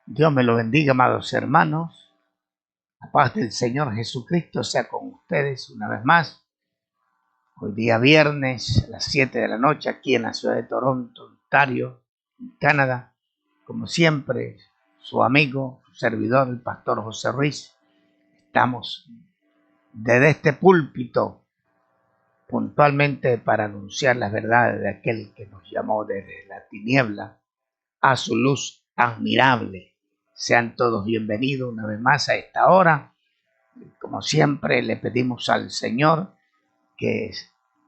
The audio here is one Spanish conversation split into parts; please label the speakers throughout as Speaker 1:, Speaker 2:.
Speaker 1: Dios me lo bendiga, amados hermanos. La paz del Señor Jesucristo sea con ustedes una vez más. Hoy día viernes a las 7 de la noche aquí en la ciudad de Toronto, Ontario, Canadá. Como siempre, su amigo, su servidor, el pastor José Ruiz. Estamos desde este púlpito puntualmente para anunciar las verdades de aquel que nos llamó desde la tiniebla a su luz admirable. Sean todos bienvenidos una vez más a esta hora. Como siempre, le pedimos al Señor que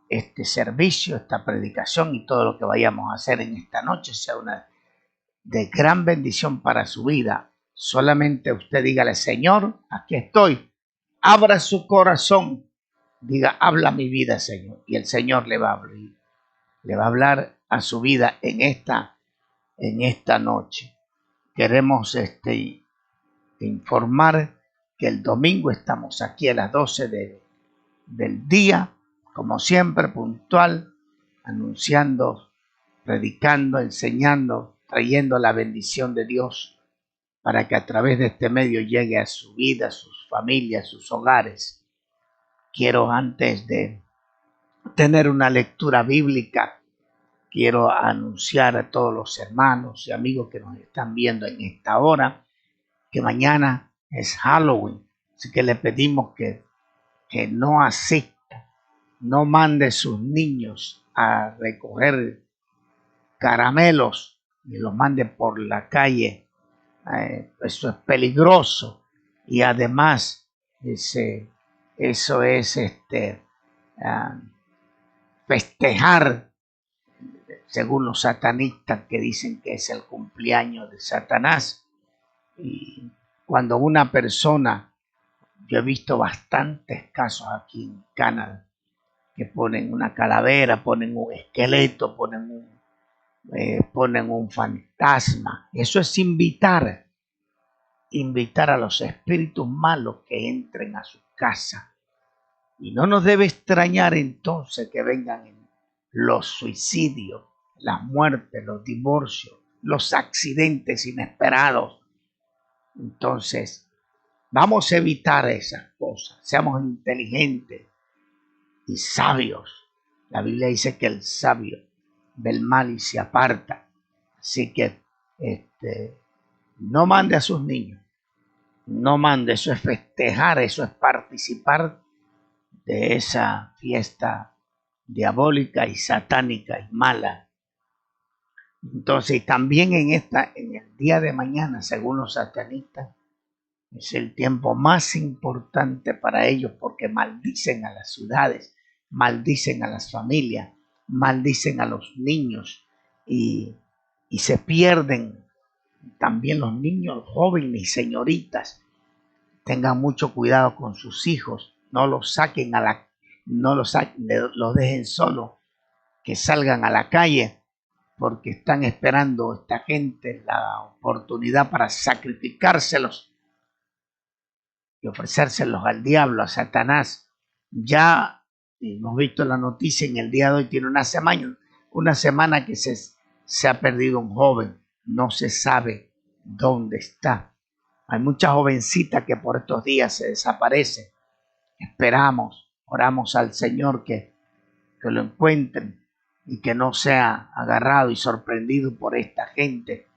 Speaker 1: este servicio, esta predicación y todo lo que vayamos a hacer en esta noche sea una de gran bendición para su vida. Solamente usted dígale: Señor, aquí estoy. Abra su corazón. Diga: habla mi vida, Señor. Y el Señor le va a hablar a su vida en esta noche. Queremos informar que el domingo estamos aquí a las 12 del día, como siempre, puntual, anunciando, predicando, enseñando, trayendo la bendición de Dios para que a través de este medio llegue a su vida, a sus familias, a sus hogares. Quiero, antes de tener una lectura bíblica, quiero anunciar a todos los hermanos y amigos que nos están viendo en esta hora que mañana es Halloween. Así que le pedimos que no asista, no mande sus niños a recoger caramelos y los mande por la calle. Eso es peligroso y además eso es festejar, según los satanistas, que dicen que es el cumpleaños de Satanás. Y cuando una persona, yo he visto bastantes casos aquí en Canadá, que ponen una calavera, ponen un esqueleto, ponen un fantasma. Eso es invitar a los espíritus malos que entren a su casa. Y no nos debe extrañar entonces que vengan los suicidios, las muertes, los divorcios, los accidentes inesperados. Entonces, vamos a evitar esas cosas. Seamos inteligentes y sabios. La Biblia dice que el sabio ve el mal y se aparta. Así que no mande a sus niños. No mande. Eso es festejar, eso es participar de esa fiesta diabólica y satánica y mala. Entonces, también en el día de mañana, según los satanistas, es el tiempo más importante para ellos, porque maldicen a las ciudades, maldicen a las familias, maldicen a los niños y se pierden también los niños jóvenes y señoritas. Tengan mucho cuidado con sus hijos, no los saquen los dejen solos, que salgan a la calle, porque están esperando esta gente la oportunidad para sacrificárselos y ofrecérselos al diablo, a Satanás. Ya hemos visto la noticia en el día de hoy, tiene una semana que se ha perdido un joven, no se sabe dónde está. Hay muchas jovencitas que por estos días se desaparecen. Esperamos, oramos al Señor que lo encuentren y que no sea agarrado y sorprendido por esta gente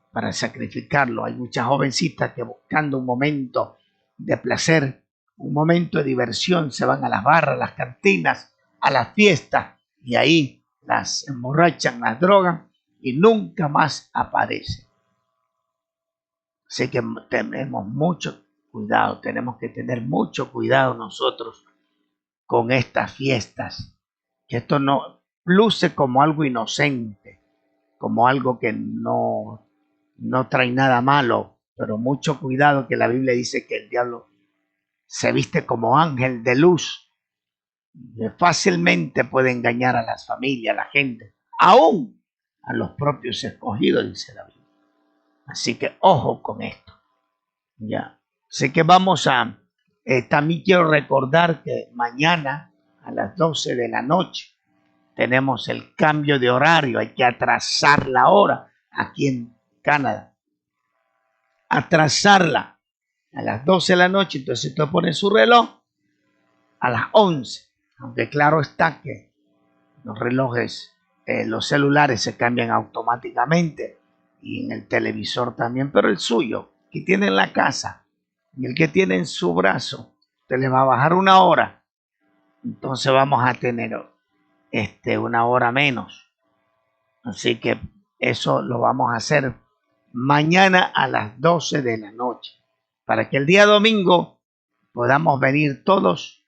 Speaker 1: para sacrificarlo. Hay muchas jovencitas que, buscando un momento de placer, un momento de diversión, se van a las barras, a las cantinas, a las fiestas, y ahí las emborrachan, las drogan y nunca más aparecen. Así que tenemos que tener mucho cuidado nosotros con estas fiestas, que esto no luce como algo inocente, como algo que no trae nada malo, pero mucho cuidado, que la Biblia dice que el diablo se viste como ángel de luz, que fácilmente puede engañar a las familias, a la gente, aún a los propios escogidos, dice la Biblia. Así que ojo con esto. Ya. Así que vamos a, también quiero recordar que mañana a las 12 de la noche tenemos el cambio de horario, hay que atrasar la hora aquí en Canadá. atrasarla a las 12 de la noche, entonces usted pone su reloj a las 11, aunque claro está que los relojes, los celulares se cambian automáticamente y en el televisor también, pero el suyo, que tiene en la casa y el que tiene en su brazo, usted le va a bajar 1 hora, entonces vamos a tener 1 hora menos. Así que eso lo vamos a hacer mañana a las 12 de la noche, para que el día domingo podamos venir todos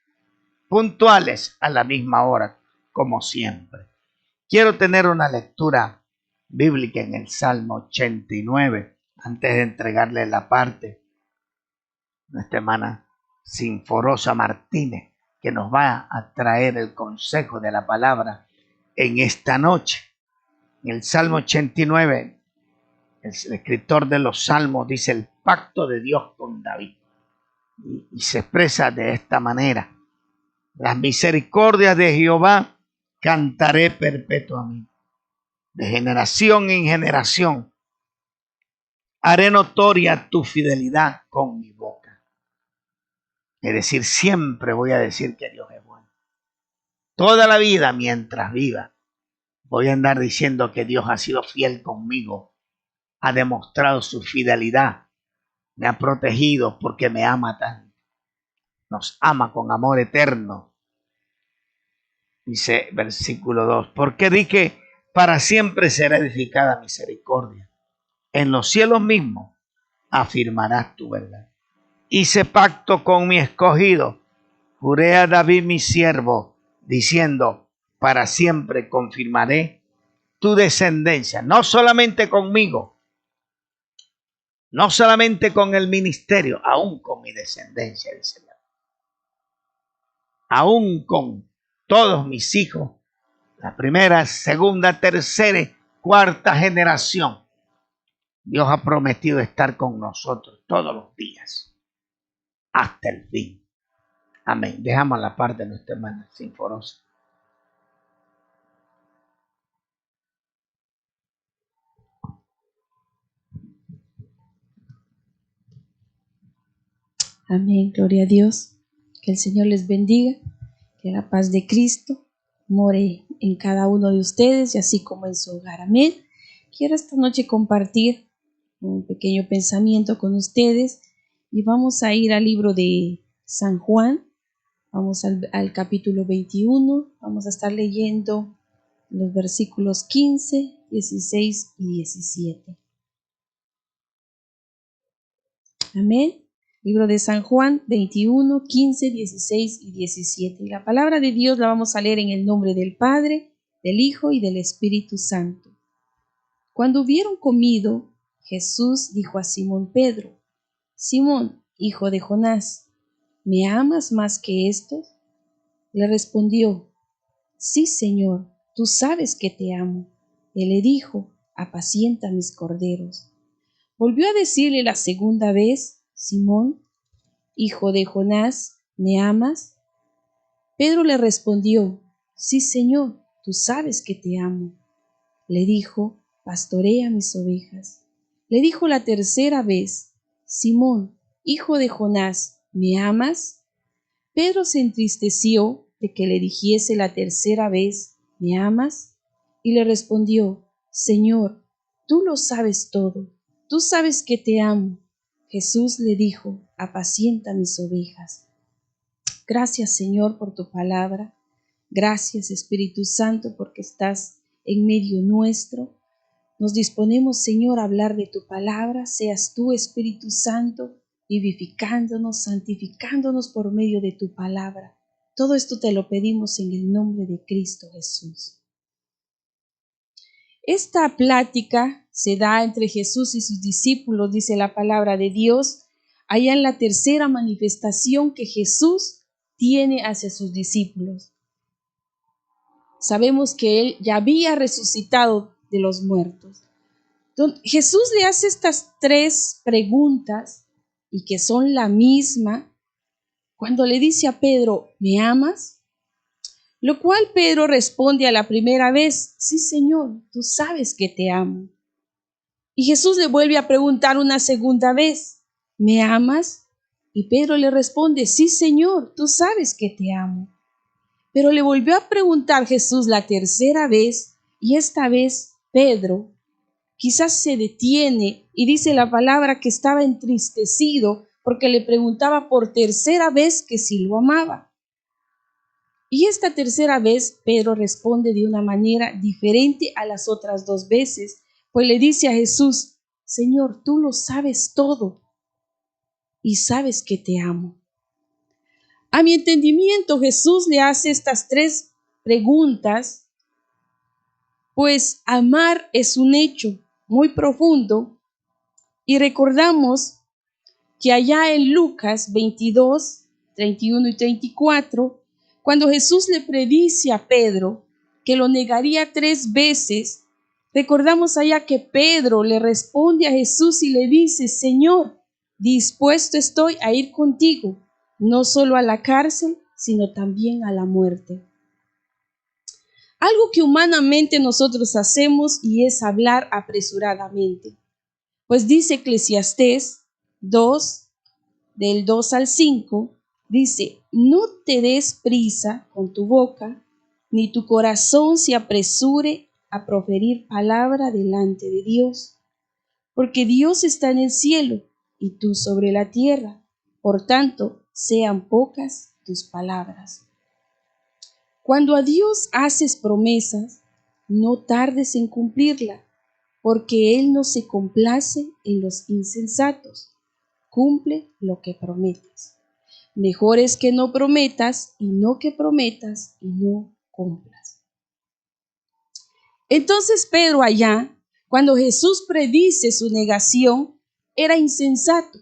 Speaker 1: puntuales a la misma hora, como siempre. Quiero tener una lectura bíblica en el Salmo 89, antes de entregarle la parte a nuestra hermana Sinforosa Martínez, que nos va a traer el consejo de la palabra en esta noche. En el Salmo 89, el escritor de los Salmos dice el pacto de Dios con David. Y se expresa de esta manera: las misericordias de Jehová cantaré perpetuamente. De generación en generación haré notoria tu fidelidad con mi boca. Es decir, siempre voy a decir que Dios es bueno. Toda la vida mientras viva voy a andar diciendo que Dios ha sido fiel conmigo, ha demostrado su fidelidad, me ha protegido porque me ama tanto, nos ama con amor eterno. Dice versículo 2, porque dije, para siempre será edificada misericordia. En los cielos mismos afirmarás tu verdad. Hice pacto con mi escogido, juré a David mi siervo, diciendo, para siempre confirmaré tu descendencia, no solamente conmigo, no solamente con el ministerio, aún con mi descendencia, dice Dios. Aún con todos mis hijos, la primera, segunda, tercera, cuarta generación. Dios ha prometido estar con nosotros todos los días, hasta el fin. Amén. Dejamos la parte de nuestra hermana Sinforosa.
Speaker 2: Amén, gloria a Dios. Que el Señor les bendiga, que la paz de Cristo more en cada uno de ustedes y así como en su hogar. Amén. Quiero esta noche compartir un pequeño pensamiento con ustedes y vamos a ir al libro de San Juan. Vamos al capítulo 21. Vamos a estar leyendo los versículos 15, 16 y 17. Amén. Libro de San Juan 21, 15, 16 y 17. Y la palabra de Dios la vamos a leer en el nombre del Padre, del Hijo y del Espíritu Santo. Cuando hubieron comido, Jesús dijo a Simón Pedro: Simón, hijo de Jonás, ¿me amas más que estos? Le respondió: Sí, Señor, tú sabes que te amo. Él le dijo: apacienta mis corderos. Volvió a decirle la segunda vez: Simón, hijo de Jonás, ¿me amas? Pedro le respondió: Sí, Señor, tú sabes que te amo. Le dijo: pastorea mis ovejas. Le dijo la tercera vez: Simón, hijo de Jonás, ¿me amas? Pedro se entristeció de que le dijese la tercera vez: ¿me amas? Y le respondió: Señor, tú lo sabes todo, tú sabes que te amo. Jesús le dijo: apacienta mis ovejas. Gracias, Señor, por tu palabra. Gracias, Espíritu Santo, porque estás en medio nuestro. Nos disponemos, Señor, a hablar de tu palabra. Seas tú, Espíritu Santo, vivificándonos, santificándonos por medio de tu palabra. Todo esto te lo pedimos en el nombre de Cristo Jesús. Esta plática se da entre Jesús y sus discípulos, dice la palabra de Dios, allá en la tercera manifestación que Jesús tiene hacia sus discípulos. Sabemos que Él ya había resucitado de los muertos. Entonces, Jesús le hace estas 3 preguntas y que son la misma cuando le dice a Pedro: ¿me amas? Lo cual Pedro responde a la primera vez: sí, Señor, tú sabes que te amo. Y Jesús le vuelve a preguntar una segunda vez, ¿me amas? Y Pedro le responde, sí, Señor, tú sabes que te amo. Pero le volvió a preguntar Jesús la tercera vez, y esta vez Pedro quizás se detiene y dice la palabra que estaba entristecido porque le preguntaba por tercera vez que si lo amaba. Y esta tercera vez Pedro responde de una manera diferente a las otras dos veces, pues le dice a Jesús, Señor, tú lo sabes todo y sabes que te amo. A mi entendimiento, Jesús le hace estas tres preguntas, pues amar es un hecho muy profundo y recordamos que allá en Lucas 22, 31 y 34, cuando Jesús le predice a Pedro que lo negaría 3 veces, recordamos allá que Pedro le responde a Jesús y le dice, Señor, dispuesto estoy a ir contigo, no solo a la cárcel, sino también a la muerte. Algo que humanamente nosotros hacemos y es hablar apresuradamente. Pues dice Eclesiastés 2, del 2 al 5, dice, no te des prisa con tu boca, ni tu corazón se apresure a proferir palabra delante de Dios, porque Dios está en el cielo y tú sobre la tierra, por tanto, sean pocas tus palabras. Cuando a Dios haces promesas, no tardes en cumplirla, porque Él no se complace en los insensatos. Cumple lo que prometes. Mejor es que no prometas y no que prometas y no cumplas. Entonces Pedro allá, cuando Jesús predice su negación, era insensato.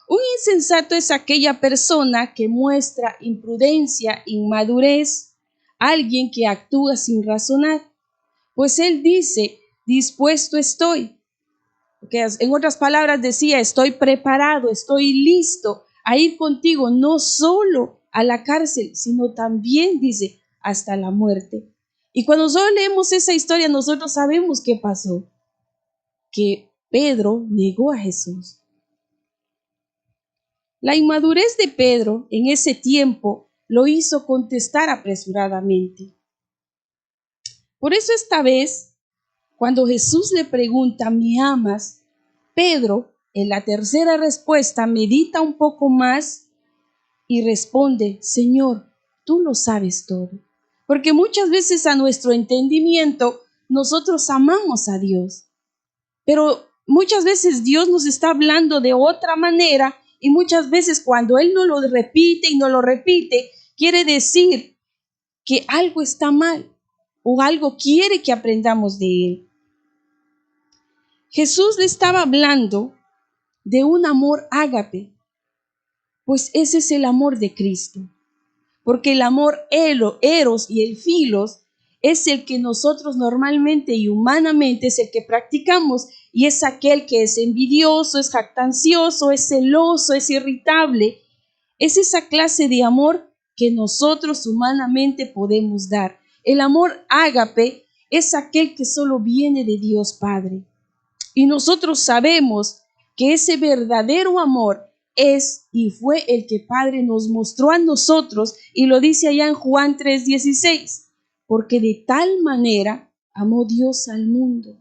Speaker 2: Un insensato es aquella persona que muestra imprudencia, inmadurez, alguien que actúa sin razonar. Pues él dice, dispuesto estoy. Que en otras palabras decía, estoy preparado, estoy listo a ir contigo, no solo a la cárcel, sino también, dice, hasta la muerte. Y cuando solo leemos esa historia, nosotros sabemos qué pasó, que Pedro negó a Jesús. La inmadurez de Pedro en ese tiempo lo hizo contestar apresuradamente. Por eso esta vez, cuando Jesús le pregunta, ¿me amas? Pedro, en la tercera respuesta, medita un poco más y responde, Señor, tú lo sabes todo. Porque muchas veces a nuestro entendimiento nosotros amamos a Dios, pero muchas veces Dios nos está hablando de otra manera y muchas veces cuando Él no lo repite y no lo repite, quiere decir que algo está mal o algo quiere que aprendamos de Él. Jesús le estaba hablando de un amor ágape, pues ese es el amor de Cristo. Porque el amor eros y el filos es el que nosotros normalmente y humanamente es el que practicamos y es aquel que es envidioso, es jactancioso, es celoso, es irritable. Es esa clase de amor que nosotros humanamente podemos dar. El amor ágape es aquel que solo viene de Dios Padre. Y nosotros sabemos que ese verdadero amor es y fue el que Padre nos mostró a nosotros y lo dice allá en Juan 3:16, porque de tal manera amó Dios al mundo,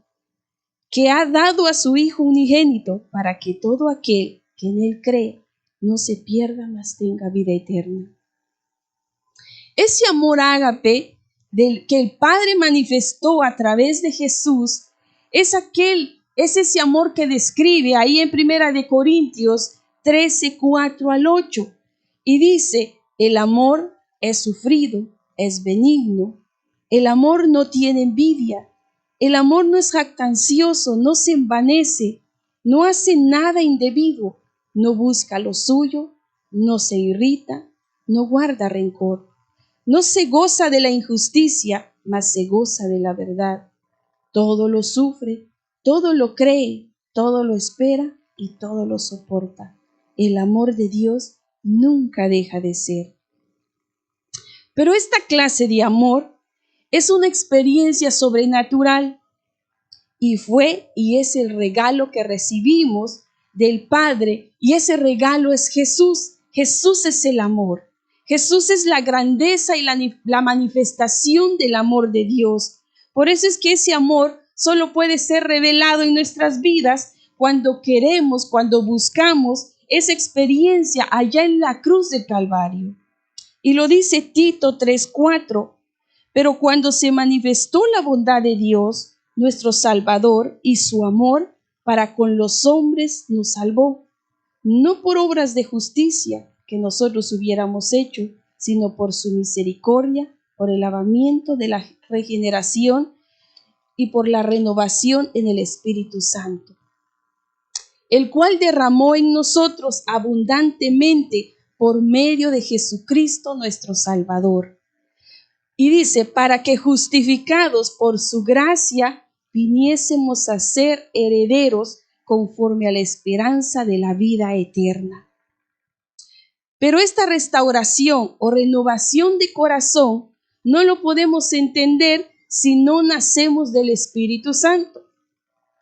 Speaker 2: que ha dado a su Hijo unigénito para que todo aquel que en Él cree no se pierda, mas tenga vida eterna. Ese amor ágape del que el Padre manifestó a través de Jesús es ese amor que describe ahí en 1 Corintios 13, 4 al 8. Y dice, el amor es sufrido, es benigno. El amor no tiene envidia. El amor no es jactancioso, no se envanece, no hace nada indebido, no busca lo suyo, no se irrita, no guarda rencor. No se goza de la injusticia, mas se goza de la verdad. Todo lo sufre, todo lo cree, todo lo espera y todo lo soporta. El amor de Dios nunca deja de ser. Pero esta clase de amor es una experiencia sobrenatural y fue y es el regalo que recibimos del Padre, y ese regalo es Jesús. Jesús es el amor. Jesús es la grandeza y la manifestación del amor de Dios. Por eso es que ese amor solo puede ser revelado en nuestras vidas cuando queremos, cuando buscamos esa experiencia allá en la cruz del Calvario. Y lo dice Tito 3:4. Pero cuando se manifestó la bondad de Dios, nuestro Salvador, y su amor para con los hombres, nos salvó, no por obras de justicia que nosotros hubiéramos hecho, sino por su misericordia, por el lavamiento de la regeneración y por la renovación en el Espíritu Santo, el cual derramó en nosotros abundantemente por medio de Jesucristo nuestro Salvador. Y dice, para que justificados por su gracia viniésemos a ser herederos conforme a la esperanza de la vida eterna. Pero esta restauración o renovación de corazón no lo podemos entender si no nacemos del Espíritu Santo.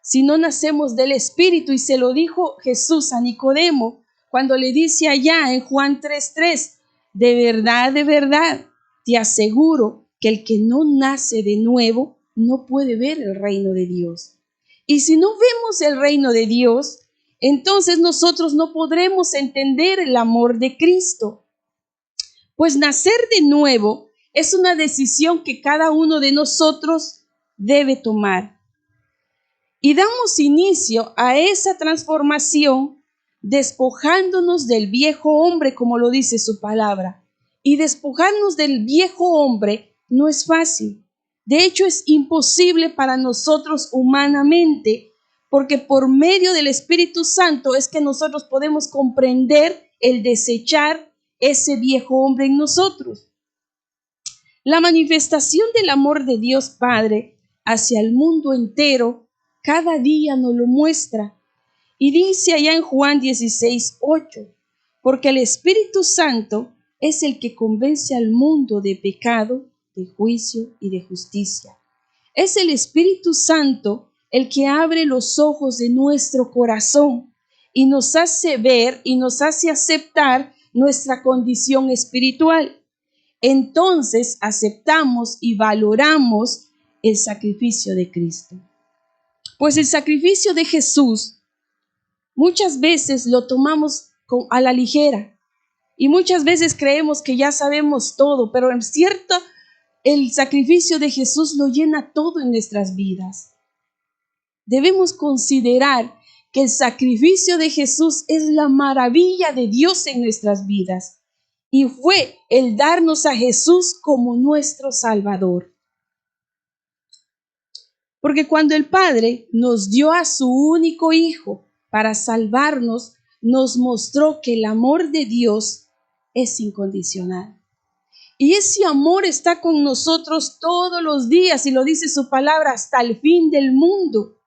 Speaker 2: Si no nacemos del Espíritu, y se lo dijo Jesús a Nicodemo cuando le dice allá en Juan 3:3, de verdad, te aseguro que el que no nace de nuevo no puede ver el reino de Dios. Y si no vemos el reino de Dios, entonces nosotros no podremos entender el amor de Cristo. Pues nacer de nuevo es una decisión que cada uno de nosotros debe tomar. Y damos inicio a esa transformación despojándonos del viejo hombre, como lo dice su palabra. Y despojarnos del viejo hombre no es fácil. De hecho, es imposible para nosotros humanamente, porque por medio del Espíritu Santo es que nosotros podemos comprender el desechar ese viejo hombre en nosotros. La manifestación del amor de Dios Padre hacia el mundo entero cada día nos lo muestra. Y dice allá en Juan 16:8, porque el Espíritu Santo es el que convence al mundo de pecado, de juicio y de justicia. Es el Espíritu Santo el que abre los ojos de nuestro corazón y nos hace ver y nos hace aceptar nuestra condición espiritual. Entonces aceptamos y valoramos el sacrificio de Cristo. Pues el sacrificio de Jesús muchas veces lo tomamos a la ligera y muchas veces creemos que ya sabemos todo, pero en cierto, el sacrificio de Jesús lo llena todo en nuestras vidas. Debemos considerar que el sacrificio de Jesús es la maravilla de Dios en nuestras vidas y fue el darnos a Jesús como nuestro Salvador. Porque cuando el Padre nos dio a su único Hijo para salvarnos, nos mostró que el amor de Dios es incondicional. Y ese amor está con nosotros todos los días, y lo dice su palabra, hasta el fin del mundo.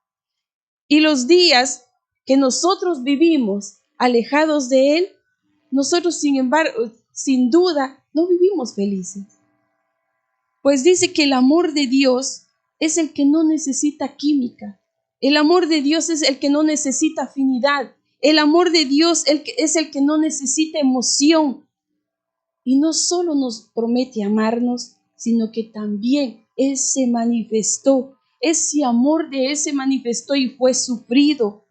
Speaker 2: Y los días que nosotros vivimos alejados de Él, nosotros sin embargo, sin duda, no vivimos felices. Pues dice que el amor de Dios es el que no necesita química. El amor de Dios es el que no necesita afinidad. El amor de Dios es el que no necesita emoción. Y no solo nos promete amarnos, sino que también Él se manifestó. Ese amor de Él se manifestó y fue sufrido.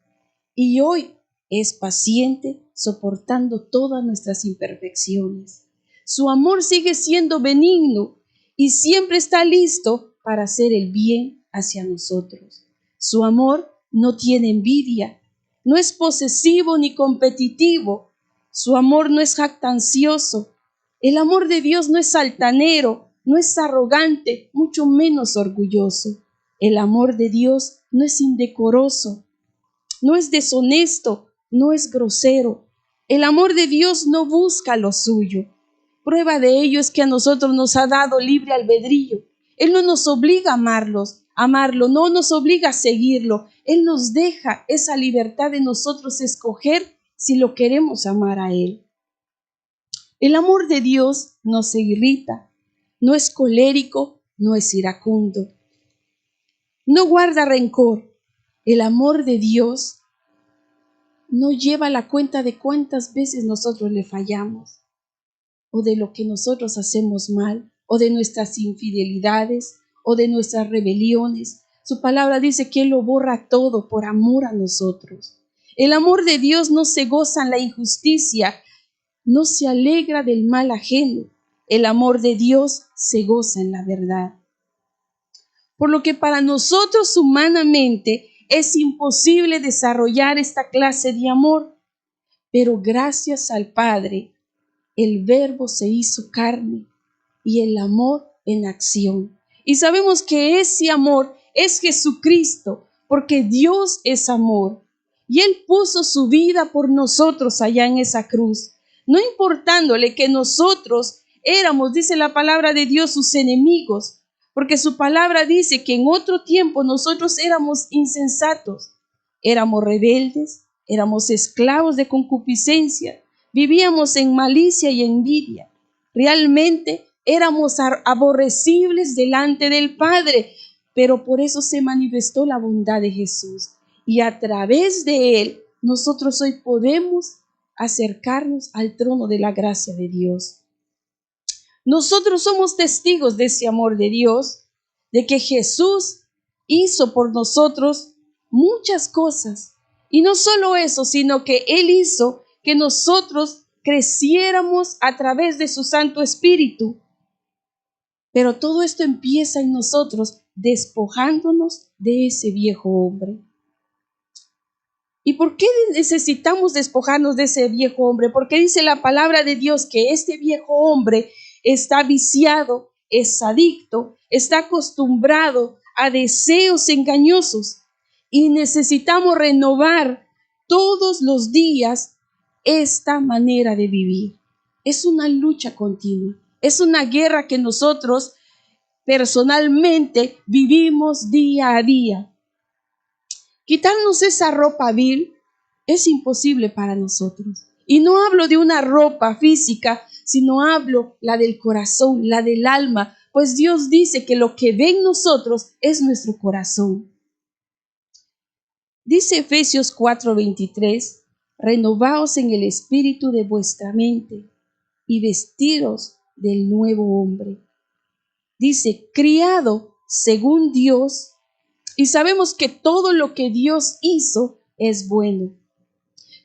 Speaker 2: Y hoy es paciente, soportando todas nuestras imperfecciones. Su amor sigue siendo benigno y siempre está listo para hacer el bien hacia nosotros. Su amor no tiene envidia, no es posesivo ni competitivo. Su amor no es jactancioso. El amor de Dios no es altanero, no es arrogante, mucho menos orgulloso. El amor de Dios no es indecoroso, no es deshonesto, no es grosero. El amor de Dios no busca lo suyo. Prueba de ello es que a nosotros nos ha dado libre albedrío. Él no nos obliga a amarlo, no nos obliga a seguirlo. Él nos deja esa libertad de nosotros escoger si lo queremos amar a Él. El amor de Dios no se irrita, no es colérico, no es iracundo, no guarda rencor, El amor de Dios no lleva la cuenta de cuántas veces nosotros le fallamos, o de lo que nosotros hacemos mal, o de nuestras infidelidades, o de nuestras rebeliones. Su palabra dice que Él lo borra todo por amor a nosotros. El amor de Dios no se goza en la injusticia, no se alegra del mal ajeno. El amor de Dios se goza en la verdad. Por lo que para nosotros humanamente es imposible desarrollar esta clase de amor, pero gracias al Padre, el Verbo se hizo carne y el amor en acción. Y sabemos que ese amor es Jesucristo, porque Dios es amor. Y Él puso su vida por nosotros allá en esa cruz, no importándole que nosotros éramos, dice la palabra de Dios, sus enemigos, porque su palabra dice que en otro tiempo nosotros éramos insensatos, éramos rebeldes, éramos esclavos de concupiscencia, vivíamos en malicia y envidia. Realmente éramos aborrecibles delante del Padre, pero por eso se manifestó la bondad de Jesús. Y a través de Él, nosotros hoy podemos acercarnos al trono de la gracia de Dios. Nosotros somos testigos de ese amor de Dios, de que Jesús hizo por nosotros muchas cosas. Y no solo eso, sino que Él hizo que nosotros creciéramos a través de su Santo Espíritu. Pero todo esto empieza en nosotros despojándonos de ese viejo hombre. ¿Y por qué necesitamos despojarnos de ese viejo hombre? Porque dice la palabra de Dios que este viejo hombre está viciado, es adicto, está acostumbrado a deseos engañosos y necesitamos renovar todos los días esta manera de vivir. Es una lucha continua, es una guerra que nosotros personalmente vivimos día a día. Quitarnos esa ropa vil es imposible para nosotros. Y no hablo de una ropa física, sino hablo la del corazón, la del alma, pues Dios dice que lo que ve en nosotros es nuestro corazón. Dice Efesios 4:23, renovaos en el espíritu de vuestra mente y vestidos del nuevo hombre. Dice, criado según Dios, y sabemos que todo lo que Dios hizo es bueno.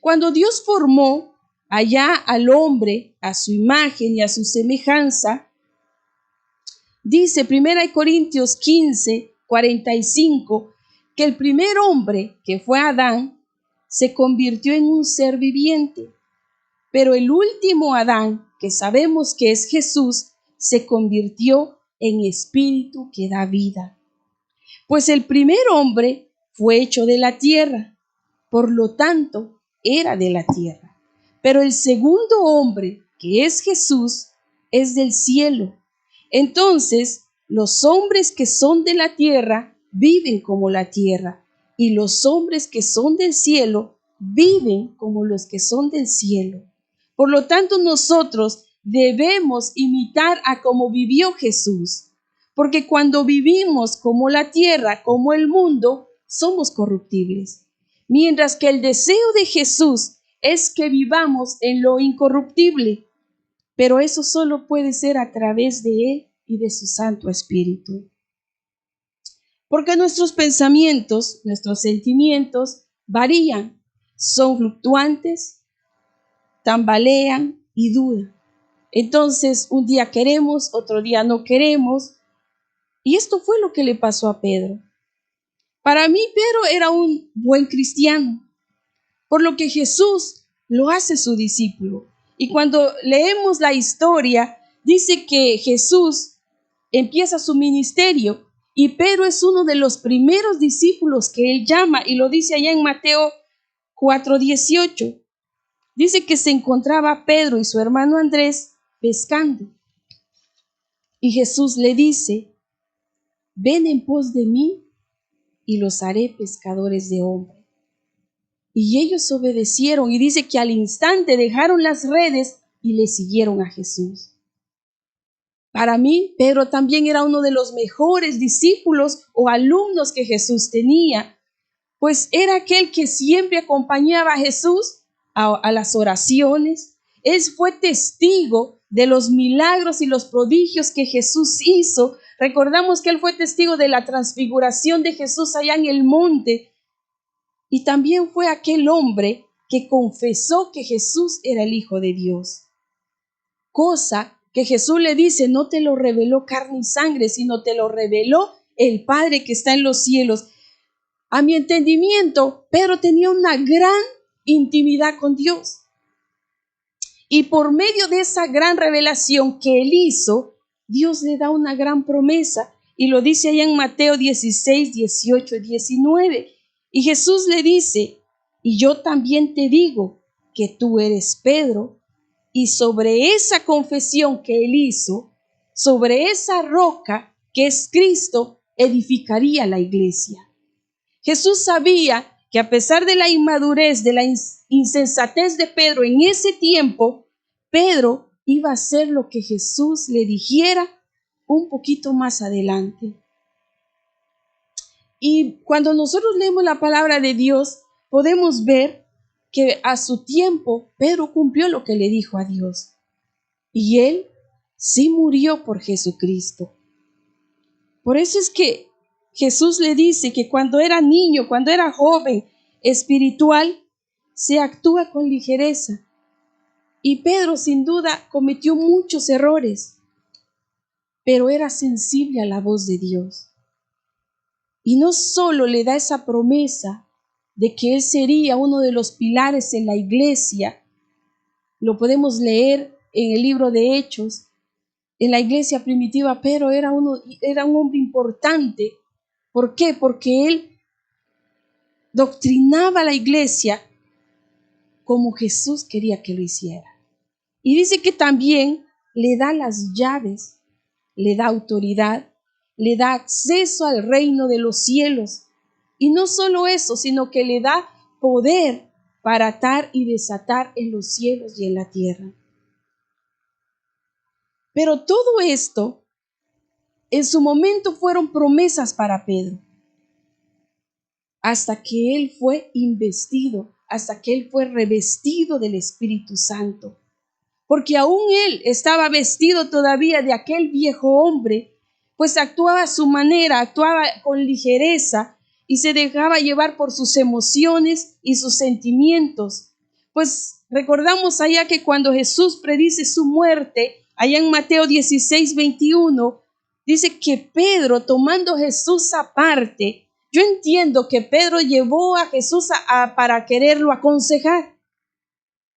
Speaker 2: Cuando Dios formó allá al hombre a su imagen y a su semejanza, dice 1 Corintios 15:45, que el primer hombre, que fue Adán, se convirtió en un ser viviente, pero el último Adán, que sabemos que es Jesús, se convirtió en espíritu que da vida. Pues el primer hombre fue hecho de la tierra, por lo tanto, era de la tierra. Pero el segundo hombre, que es Jesús, es del cielo. Entonces, los hombres que son de la tierra viven como la tierra, y los hombres que son del cielo viven como los que son del cielo. Por lo tanto, nosotros debemos imitar a cómo vivió Jesús, porque cuando vivimos como la tierra, como el mundo, somos corruptibles. Mientras que el deseo de Jesús es que vivamos en lo incorruptible, pero eso solo puede ser a través de Él y de su Santo Espíritu. Porque nuestros pensamientos, nuestros sentimientos varían, son fluctuantes, tambalean y dudan. Entonces, un día queremos, otro día no queremos. Y esto fue lo que le pasó a Pedro. Para mí, Pedro era un buen cristiano, por lo que Jesús lo hace su discípulo. Y cuando leemos la historia, dice que Jesús empieza su ministerio y Pedro es uno de los primeros discípulos que él llama, y lo dice allá en Mateo 4:18. Dice que se encontraba Pedro y su hermano Andrés pescando. Y Jesús le dice, ven en pos de mí y los haré pescadores de hombres. Y ellos obedecieron, y dice que al instante dejaron las redes y le siguieron a Jesús. Para mí, Pedro también era uno de los mejores discípulos o alumnos que Jesús tenía, pues era aquel que siempre acompañaba a Jesús a las oraciones. Él fue testigo de los milagros y los prodigios que Jesús hizo. Recordamos que él fue testigo de la transfiguración de Jesús allá en el monte. Y también fue aquel hombre que confesó que Jesús era el Hijo de Dios. Cosa que Jesús le dice, no te lo reveló carne y sangre, sino te lo reveló el Padre que está en los cielos. A mi entendimiento, Pedro tenía una gran intimidad con Dios. Y por medio de esa gran revelación que él hizo, Dios le da una gran promesa. Y lo dice allá en Mateo 16, 18 y 19. Y Jesús le dice, y yo también te digo que tú eres Pedro, y sobre esa confesión que él hizo, sobre esa roca que es Cristo, edificaría la iglesia. Jesús sabía que a pesar de la inmadurez, de la insensatez de Pedro en ese tiempo, Pedro iba a hacer lo que Jesús le dijera un poquito más adelante. Y cuando nosotros leemos la palabra de Dios, podemos ver que a su tiempo Pedro cumplió lo que le dijo a Dios. Y él sí murió por Jesucristo. Por eso es que Jesús le dice que cuando era niño, cuando era joven, espiritual, se actúa con ligereza. Y Pedro sin duda cometió muchos errores, pero era sensible a la voz de Dios. Y no solo le da esa promesa de que él sería uno de los pilares en la iglesia, lo podemos leer en el libro de Hechos, en la iglesia primitiva, pero era un hombre importante. ¿Por qué? Porque él doctrinaba a la iglesia como Jesús quería que lo hiciera. Y dice que también le da las llaves, le da autoridad, le da acceso al reino de los cielos. Y no solo eso, sino que le da poder para atar y desatar en los cielos y en la tierra. Pero todo esto, en su momento fueron promesas para Pedro, hasta que él fue investido, hasta que él fue revestido del Espíritu Santo. Porque aún él estaba vestido todavía de aquel viejo hombre, pues actuaba a su manera, actuaba con ligereza y se dejaba llevar por sus emociones y sus sentimientos. Pues recordamos allá que cuando Jesús predice su muerte, allá en Mateo 16, 21, dice que Pedro, tomando a Jesús aparte, yo entiendo que Pedro llevó a Jesús para quererlo aconsejar.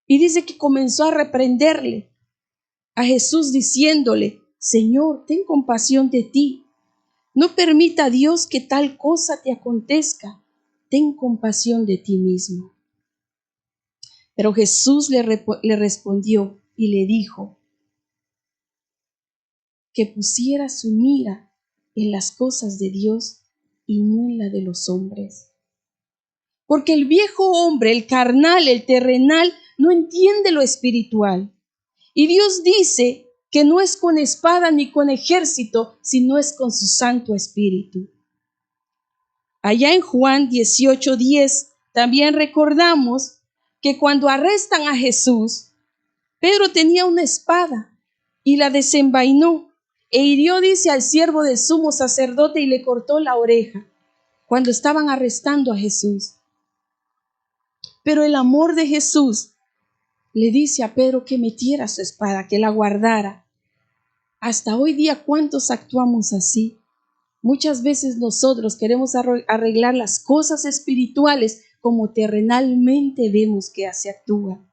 Speaker 2: Y dice que comenzó a reprenderle a Jesús diciéndole, Señor, ten compasión de ti. No permita a Dios que tal cosa te acontezca. Ten compasión de ti mismo. Pero Jesús le respondió y le dijo que pusiera su mira en las cosas de Dios y no en la de los hombres. Porque el viejo hombre, el carnal, el terrenal, no entiende lo espiritual. Y Dios dice que no es con espada ni con ejército, sino es con su Santo Espíritu. Allá en Juan 18:10 también recordamos que cuando arrestan a Jesús, Pedro tenía una espada y la desenvainó e hirió, dice, al siervo del sumo sacerdote y le cortó la oreja cuando estaban arrestando a Jesús. Pero el amor de Jesús le dice a Pedro que metiera su espada, que la guardara. Hasta hoy día, ¿cuántos actuamos así? Muchas veces nosotros queremos arreglar las cosas espirituales como terrenalmente vemos que se actúa.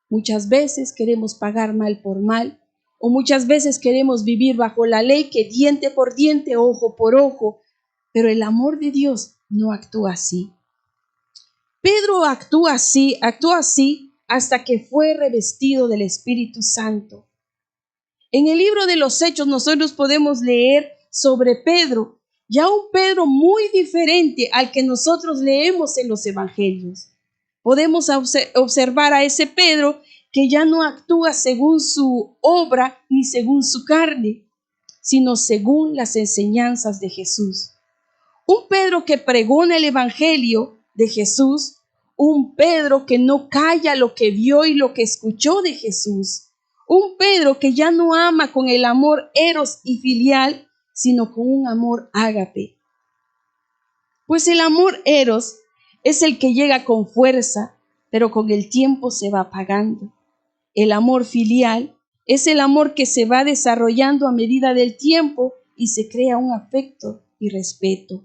Speaker 2: Muchas veces queremos pagar mal por mal, o muchas veces queremos vivir bajo la ley, que diente por diente, ojo por ojo, pero el amor de Dios no actúa así. Pedro actuó así hasta que fue revestido del Espíritu Santo. En el libro de los Hechos nosotros podemos leer sobre Pedro, ya un Pedro muy diferente al que nosotros leemos en los evangelios. Podemos observar a ese Pedro que ya no actúa según su obra ni según su carne, sino según las enseñanzas de Jesús. Un Pedro que pregona el evangelio de Jesús, un Pedro que no calla lo que vio y lo que escuchó de Jesús, un Pedro que ya no ama con el amor eros y filial, sino con un amor ágape. Pues el amor eros es el que llega con fuerza, pero con el tiempo se va apagando. El amor filial es el amor que se va desarrollando a medida del tiempo y se crea un afecto y respeto.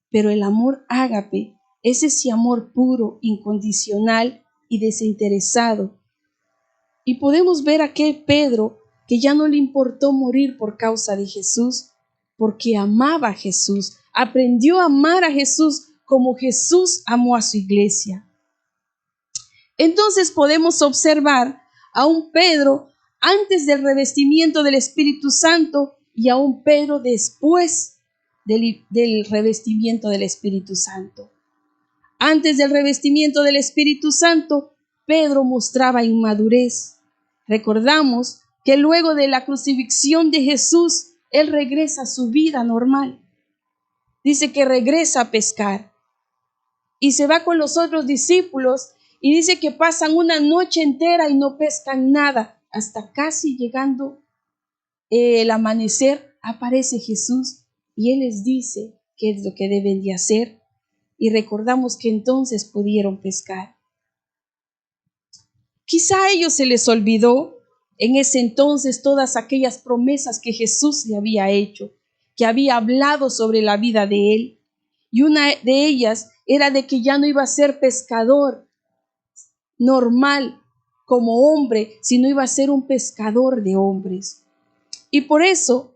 Speaker 2: Pero el amor ágape es ese amor puro, incondicional y desinteresado. Y podemos ver a aquel Pedro que ya no le importó morir por causa de Jesús, porque amaba a Jesús, aprendió a amar a Jesús como Jesús amó a su iglesia. Entonces podemos observar a un Pedro antes del revestimiento del Espíritu Santo y a un Pedro después del revestimiento del Espíritu Santo. Antes del revestimiento del Espíritu Santo, Pedro mostraba inmadurez. Recordamos que luego de la crucifixión de Jesús, él regresa a su vida normal. Dice que regresa a pescar y se va con los otros discípulos y dice que pasan una noche entera y no pescan nada. Hasta casi llegando el amanecer, aparece Jesús y él les dice qué es lo que deben de hacer. Y recordamos que entonces pudieron pescar. Quizá a ellos se les olvidó en ese entonces todas aquellas promesas que Jesús le había hecho, que había hablado sobre la vida de él. Y una de ellas era de que ya no iba a ser pescador normal como hombre, sino iba a ser un pescador de hombres. Y por eso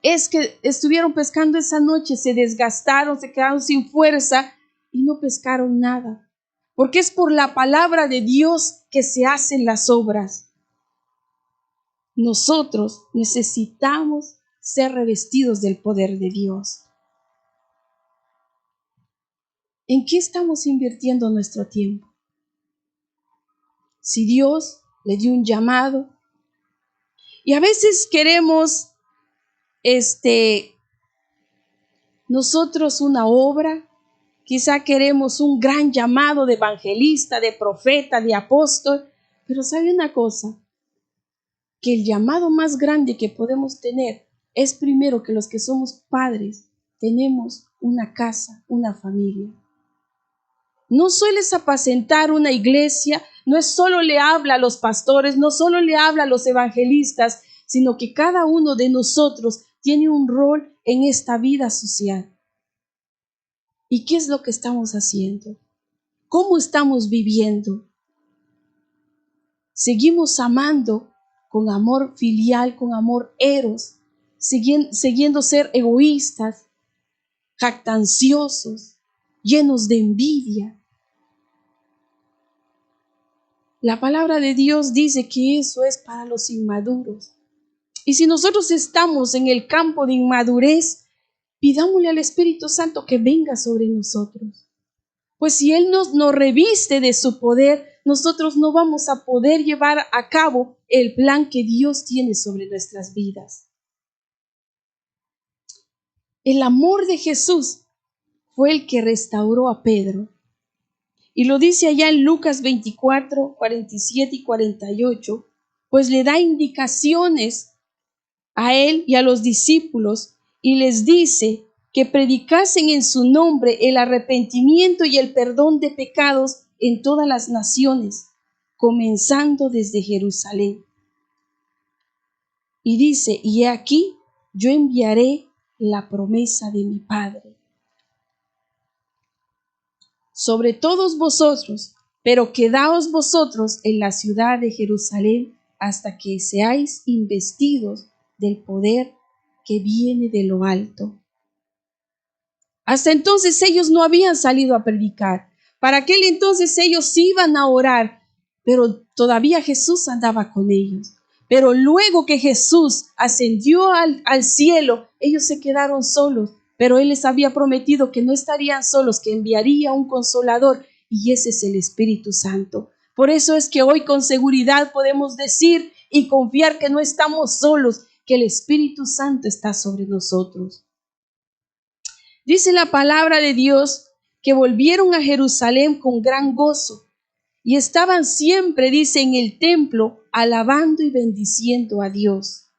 Speaker 2: es que estuvieron pescando esa noche, se desgastaron, se quedaron sin fuerza y no pescaron nada. Porque es por la palabra de Dios que se hacen las obras. Nosotros necesitamos ser revestidos del poder de Dios. ¿En qué estamos invirtiendo nuestro tiempo? Si Dios le dio un llamado, y a veces queremos nosotros una obra, quizá queremos un gran llamado de evangelista, de profeta, de apóstol, pero ¿sabe una cosa? Que el llamado más grande que podemos tener es primero que los que somos padres tenemos una casa, una familia. No sueles apacentar una iglesia, no es solo le habla a los pastores, no solo le habla a los evangelistas, sino que cada uno de nosotros tiene un rol en esta vida social. ¿Y qué es lo que estamos haciendo? ¿Cómo estamos viviendo? ¿Seguimos amando con amor filial, con amor eros, siguiendo ser egoístas, jactanciosos, llenos de envidia? La palabra de Dios dice que eso es para los inmaduros. Y si nosotros estamos en el campo de inmadurez, pidámosle al Espíritu Santo que venga sobre nosotros. Pues si Él nos reviste de su poder, nosotros no vamos a poder llevar a cabo el plan que Dios tiene sobre nuestras vidas. El amor de Jesús fue el que restauró a Pedro. Y lo dice allá en Lucas 24, 47 y 48, pues le da indicaciones a él y a los discípulos y les dice que predicasen en su nombre el arrepentimiento y el perdón de pecados en todas las naciones, comenzando desde Jerusalén. Y dice, y he aquí, yo enviaré la promesa de mi Padre sobre todos vosotros, pero quedaos vosotros en la ciudad de Jerusalén hasta que seáis investidos del poder que viene de lo alto. Hasta entonces ellos no habían salido a predicar. Para aquel entonces ellos iban a orar, pero todavía Jesús andaba con ellos. Pero luego que Jesús ascendió al cielo, ellos se quedaron solos. Pero Él les había prometido que no estarían solos, que enviaría un consolador, y ese es el Espíritu Santo. Por eso es que hoy con seguridad podemos decir y confiar que no estamos solos, que el Espíritu Santo está sobre nosotros. Dice la palabra de Dios que volvieron a Jerusalén con gran gozo y estaban siempre, dice, en el templo alabando y bendiciendo a Dios.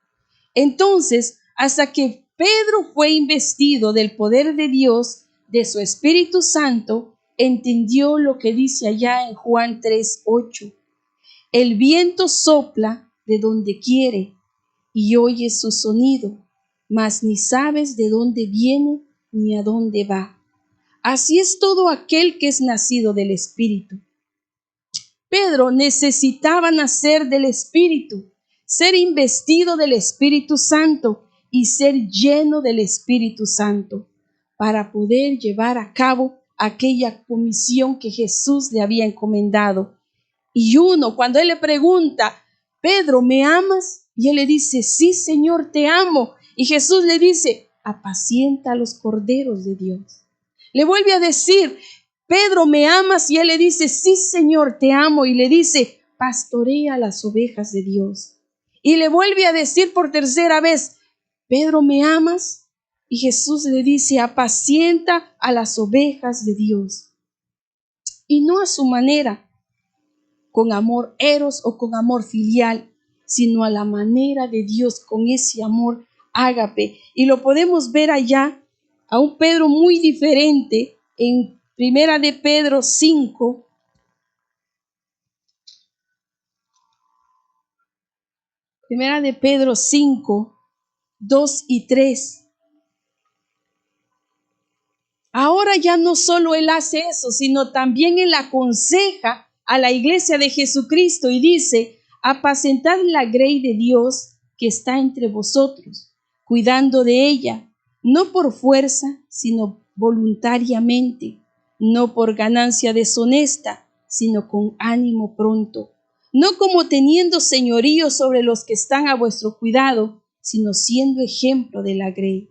Speaker 2: Entonces, hasta que Pedro fue investido del poder de Dios, de su Espíritu Santo, entendió lo que dice allá en Juan 3:8. El viento sopla de donde quiere y oyes su sonido, mas ni sabes de dónde viene ni a dónde va. Así es todo aquel que es nacido del Espíritu. Pedro necesitaba nacer del Espíritu, ser investido del Espíritu Santo y ser lleno del Espíritu Santo para poder llevar a cabo aquella comisión que Jesús le había encomendado. Y cuando él le pregunta, Pedro, ¿me amas? Y él le dice, sí, Señor, te amo. Y Jesús le dice, apacienta a los corderos de Dios. Le vuelve a decir, Pedro, ¿me amas? Y él le dice, sí, Señor, te amo. Y le dice, pastorea las ovejas de Dios. Y le vuelve a decir por tercera vez, Pedro, ¿me amas? Y Jesús le dice, apacienta a las ovejas de Dios. Y no a su manera, con amor eros o con amor filial, sino a la manera de Dios, con ese amor ágape. Y lo podemos ver allá a un Pedro muy diferente en Primera de Pedro 5. Primera de Pedro 5, 2 y 3. Ahora ya no solo él hace eso, sino también él aconseja a la iglesia de Jesucristo y dice, apacentad la grey de Dios que está entre vosotros, cuidando de ella, no por fuerza, sino voluntariamente, no por ganancia deshonesta, sino con ánimo pronto, no como teniendo señorío sobre los que están a vuestro cuidado, sino siendo ejemplo de la grey.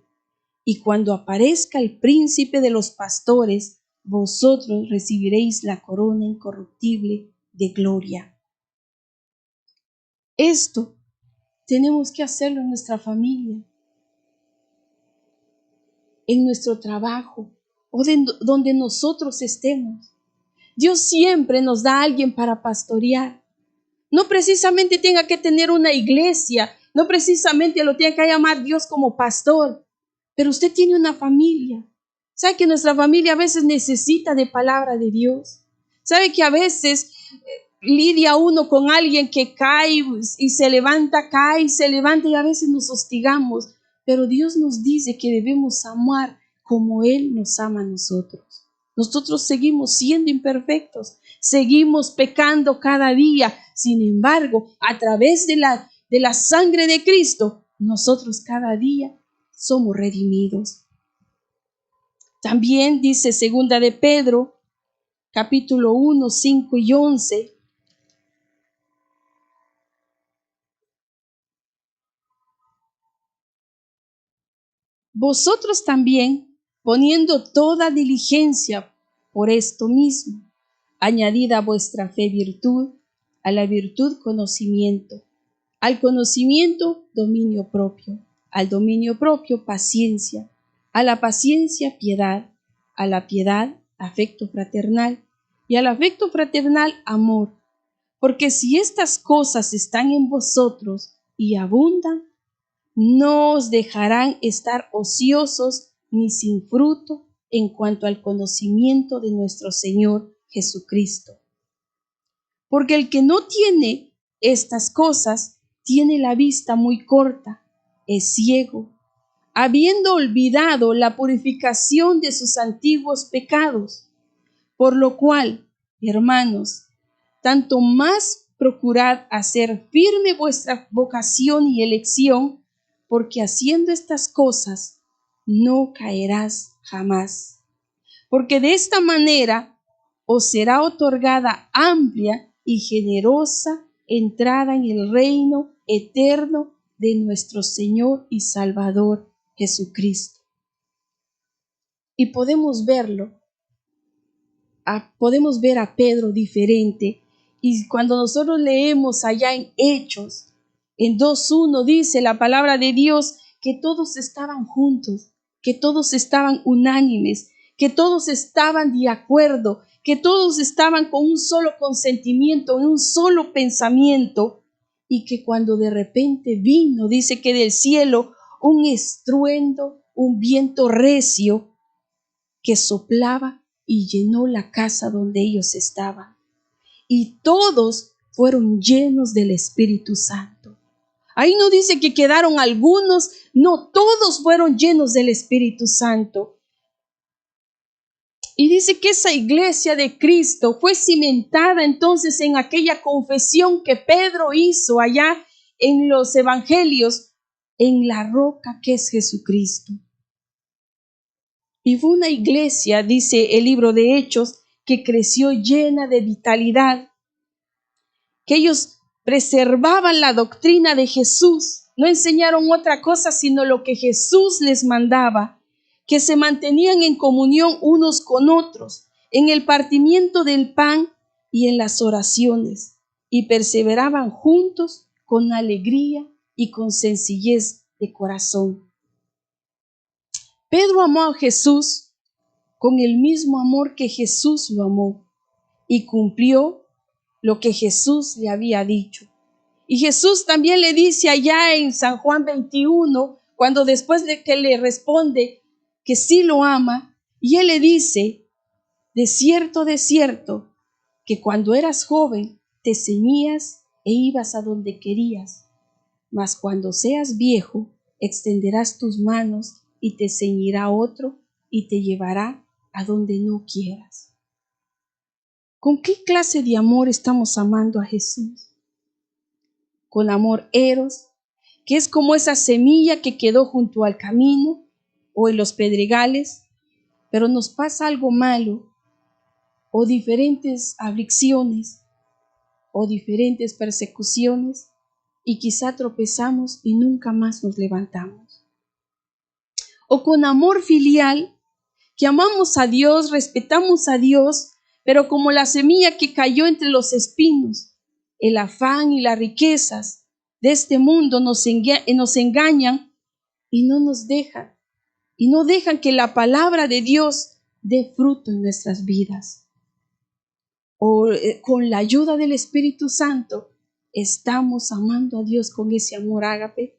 Speaker 2: Y cuando aparezca el príncipe de los pastores, vosotros recibiréis la corona incorruptible de gloria. Esto tenemos que hacerlo en nuestra familia, en nuestro trabajo o donde nosotros estemos. Dios siempre nos da a alguien para pastorear. No precisamente tenga que tener una iglesia, no precisamente lo tenga que llamar Dios como pastor, pero usted tiene una familia. ¿Sabe que nuestra familia a veces necesita de palabra de Dios? ¿Sabe que a veces lidia uno con alguien que cae y se levanta, cae y se levanta y a veces nos hostigamos? Pero Dios nos dice que debemos amar como Él nos ama a nosotros. Nosotros seguimos siendo imperfectos, seguimos pecando cada día. Sin embargo, a través de la sangre de Cristo, nosotros cada día somos redimidos. También dice segunda de Pedro, capítulo 1, 5 y 11. Vosotros también, poniendo toda diligencia por esto mismo, añadid a vuestra fe virtud, a la virtud conocimiento, al conocimiento dominio propio, al dominio propio paciencia, a la paciencia piedad, a la piedad afecto fraternal y al afecto fraternal amor, porque si estas cosas están en vosotros y abundan, no os dejarán estar ociosos ni sin fruto en cuanto al conocimiento de nuestro Señor Jesucristo. Porque el que no tiene estas cosas tiene la vista muy corta, es ciego, habiendo olvidado la purificación de sus antiguos pecados. Por lo cual, hermanos, tanto más procurad hacer firme vuestra vocación y elección, porque haciendo estas cosas no caerás jamás. Porque de esta manera os será otorgada amplia y generosa entrada en el reino eterno de nuestro Señor y Salvador Jesucristo. Y podemos verlo, podemos ver a Pedro diferente. Y cuando nosotros leemos allá en Hechos, en 2:1 dice la palabra de Dios que todos estaban juntos que todos estaban unánimes, que todos estaban de acuerdo, que todos estaban con un solo consentimiento, un solo pensamiento, y que cuando de repente vino, dice que del cielo, un estruendo, un viento recio que soplaba y llenó la casa donde ellos estaban. Y todos fueron llenos del Espíritu Santo. Ahí no dice que quedaron algunos, no, todos fueron llenos del Espíritu Santo. Y dice que esa iglesia de Cristo fue cimentada entonces en aquella confesión que Pedro hizo allá en los evangelios, en la roca que es Jesucristo. Y fue una iglesia, dice el libro de Hechos, que creció llena de vitalidad, que ellos preservaban la doctrina de Jesús, no enseñaron otra cosa sino lo que Jesús les mandaba, que se mantenían en comunión unos con otros, en el partimiento del pan y en las oraciones, y perseveraban juntos con alegría y con sencillez de corazón. Pedro amó a Jesús con el mismo amor que Jesús lo amó y cumplió lo que Jesús le había dicho. Y Jesús también le dice allá en San Juan 21, cuando después de que le responde que sí lo ama, y él le dice, de cierto, que cuando eras joven te ceñías e ibas a donde querías, mas cuando seas viejo extenderás tus manos y te ceñirá otro y te llevará a donde no quieras. ¿Con qué clase de amor estamos amando a Jesús? Con amor eros, que es como esa semilla que quedó junto al camino o en los pedregales, pero nos pasa algo malo, o diferentes aflicciones, o diferentes persecuciones, y quizá tropezamos y nunca más nos levantamos. O con amor filial, que amamos a Dios, respetamos a Dios, pero como la semilla que cayó entre los espinos, el afán y las riquezas de este mundo nos engañan y no nos dejan, y no dejan que la palabra de Dios dé fruto en nuestras vidas. O con la ayuda del Espíritu Santo, estamos amando a Dios con ese amor ágape,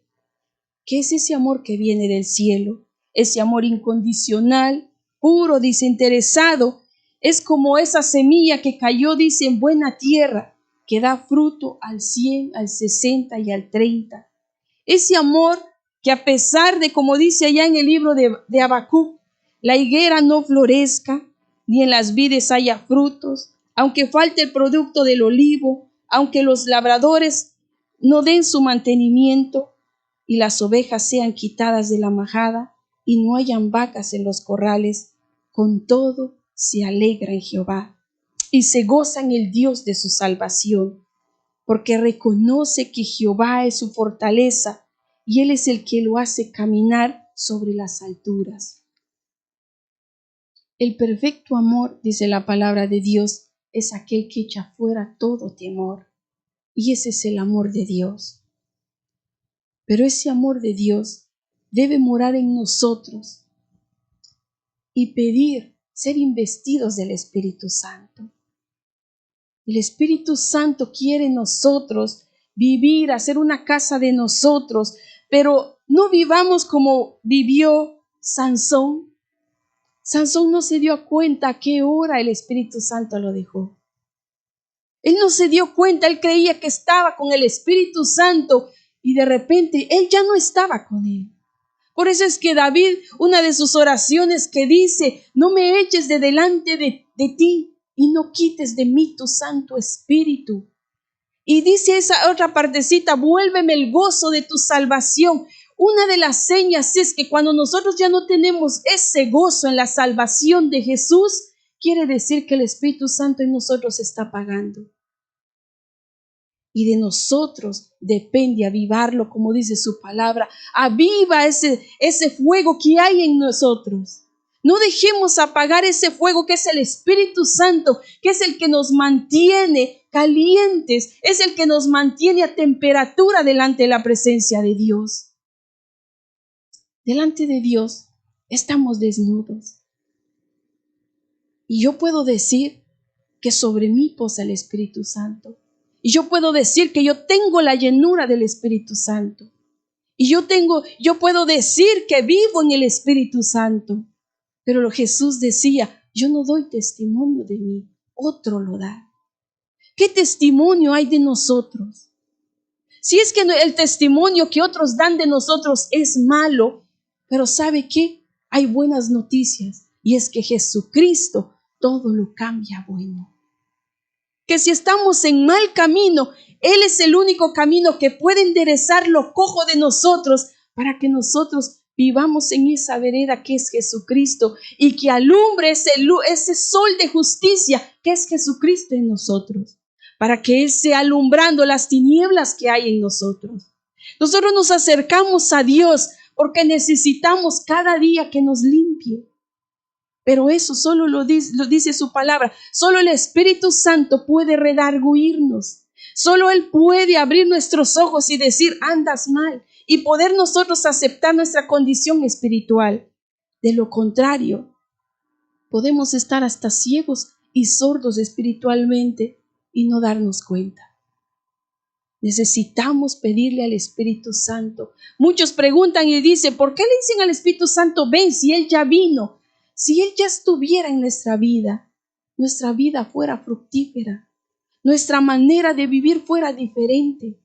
Speaker 2: que es ese amor que viene del cielo, ese amor incondicional, puro, desinteresado. Es como esa semilla que cayó, dice, en buena tierra, que da fruto al 100, al 60 y al 30. Ese amor que a pesar de, como dice allá en el libro de Habacuc, la higuera no florezca, ni en las vides haya frutos, aunque falte el producto del olivo, aunque los labradores no den su mantenimiento, y las ovejas sean quitadas de la majada, y no hayan vacas en los corrales, con todo se alegra en Jehová, y se goza en el Dios de su salvación, porque reconoce que Jehová es su fortaleza, y Él es el que lo hace caminar sobre las alturas. El perfecto amor, dice la palabra de Dios, es aquel que echa fuera todo temor, y ese es el amor de Dios. Pero ese amor de Dios debe morar en nosotros y pedir ser investidos del Espíritu Santo. El Espíritu Santo quiere en nosotros vivir, hacer una casa de nosotros, pero no vivamos como vivió Sansón. Sansón no se dio cuenta a qué hora el Espíritu Santo lo dejó. Él no se dio cuenta, él creía que estaba con el Espíritu Santo y de repente él ya no estaba con él. Por eso es que David, una de sus oraciones que dice, no me eches de delante de ti y no quites de mí tu Santo Espíritu. Y dice esa otra partecita, vuélveme el gozo de tu salvación. Una de las señas es que cuando nosotros ya no tenemos ese gozo en la salvación de Jesús, quiere decir que el Espíritu Santo en nosotros se está apagando. Y de nosotros depende avivarlo, como dice su palabra. Aviva ese fuego que hay en nosotros. No dejemos apagar ese fuego que es el Espíritu Santo, que es el que nos mantiene calientes, es el que nos mantiene a temperatura delante de la presencia de Dios. Delante de Dios Estamos desnudos. Y yo puedo decir que sobre mí posa el Espíritu Santo. Y yo puedo decir que yo tengo la llenura del Espíritu Santo. Y yo puedo decir que vivo en el Espíritu Santo. Pero Jesús decía, yo no doy testimonio de mí, otro lo da. ¿Qué testimonio hay de nosotros? Si es que el testimonio que otros dan de nosotros es malo, pero ¿sabe qué? Hay buenas noticias, y es que Jesucristo todo lo cambia bueno. Que si estamos en mal camino, Él es el único camino que puede enderezar lo cojo de nosotros para que nosotros vivamos en esa vereda que es Jesucristo y que alumbre ese sol de justicia que es Jesucristo en nosotros, para que Él sea alumbrando las tinieblas que hay en nosotros. Nosotros nos acercamos a Dios porque necesitamos cada día que nos limpie. Pero eso solo lo dice su palabra. Solo el Espíritu Santo puede redarguirnos. Solo Él puede abrir nuestros ojos y decir, andas mal. Y poder nosotros aceptar nuestra condición espiritual. De lo contrario, podemos estar hasta ciegos y sordos espiritualmente y no darnos cuenta. Necesitamos pedirle al Espíritu Santo. Muchos preguntan y dicen, ¿por qué le dicen al Espíritu Santo, ven, si Él ya vino? Si Él ya estuviera en nuestra vida fuera fructífera, nuestra manera de vivir fuera diferente.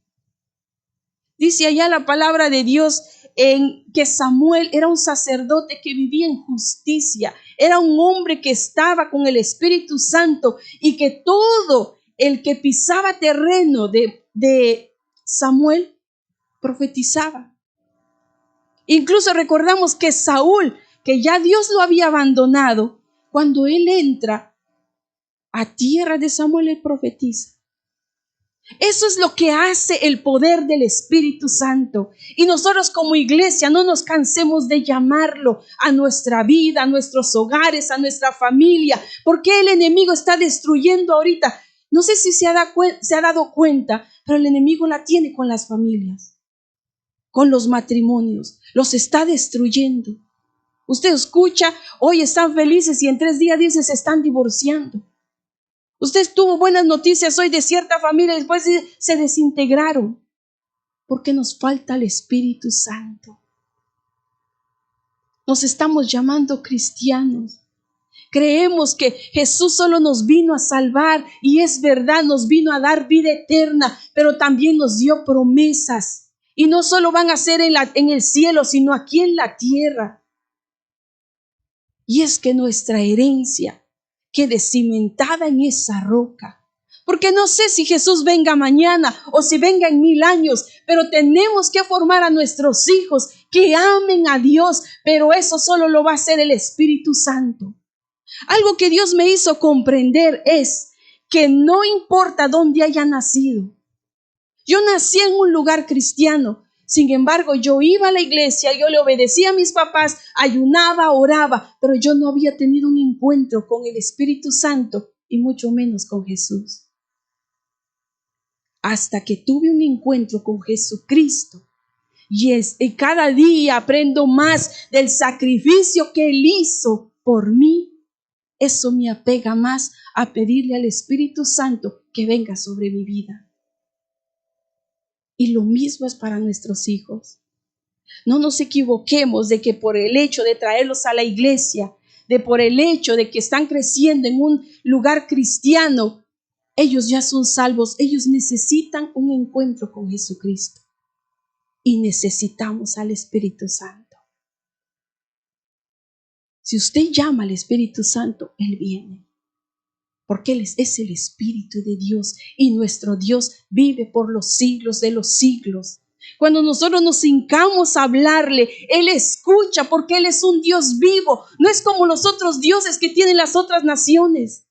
Speaker 2: Dice allá la palabra de Dios en que Samuel era un sacerdote que vivía en justicia, era un hombre que estaba con el Espíritu Santo y que todo el que pisaba terreno de Samuel profetizaba. Incluso recordamos que Saúl, que ya Dios lo había abandonado, cuando él entra a tierra de Samuel, él profetiza. Eso es lo que hace el poder del Espíritu Santo. Y nosotros como iglesia no nos cansemos de llamarlo a nuestra vida, a nuestros hogares, a nuestra familia, porque el enemigo está destruyendo ahorita. No sé si se ha dado cuenta, pero el enemigo la tiene con las familias, con los matrimonios, los está destruyendo. Usted escucha, hoy están felices y en 3 días dice se están divorciando. Usted tuvo buenas noticias hoy de cierta familia y después se desintegraron porque nos falta el Espíritu Santo. Nos estamos llamando cristianos. Creemos que Jesús solo nos vino a salvar y es verdad, nos vino a dar vida eterna, pero también nos dio promesas. Y no solo van a ser en el cielo, sino aquí en la tierra. Y es que nuestra herencia quede cimentada en esa roca. Porque no sé si Jesús venga mañana o si venga en 1000 años, pero tenemos que formar a nuestros hijos que amen a Dios, pero eso solo lo va a hacer el Espíritu Santo. Algo que Dios me hizo comprender es que no importa dónde haya nacido. Yo nací en un lugar cristiano. Sin embargo, yo iba a la iglesia, yo le obedecía a mis papás, ayunaba, oraba, pero yo no había tenido un encuentro con el Espíritu Santo y mucho menos con Jesús. Hasta que tuve un encuentro con Jesucristo y cada día aprendo más del sacrificio que Él hizo por mí. Eso me apega más a pedirle al Espíritu Santo que venga sobre mi vida. Y lo mismo es para nuestros hijos. No nos equivoquemos de que por el hecho de traerlos a la iglesia, por el hecho de que están creciendo en un lugar cristiano, ellos ya son salvos. Ellos necesitan un encuentro con Jesucristo. Y necesitamos al Espíritu Santo. Si usted llama al Espíritu Santo, Él viene. Porque Él es el Espíritu de Dios y nuestro Dios vive por los siglos de los siglos. Cuando nosotros nos hincamos a hablarle, Él escucha porque Él es un Dios vivo. No es como los otros dioses que tienen las otras naciones.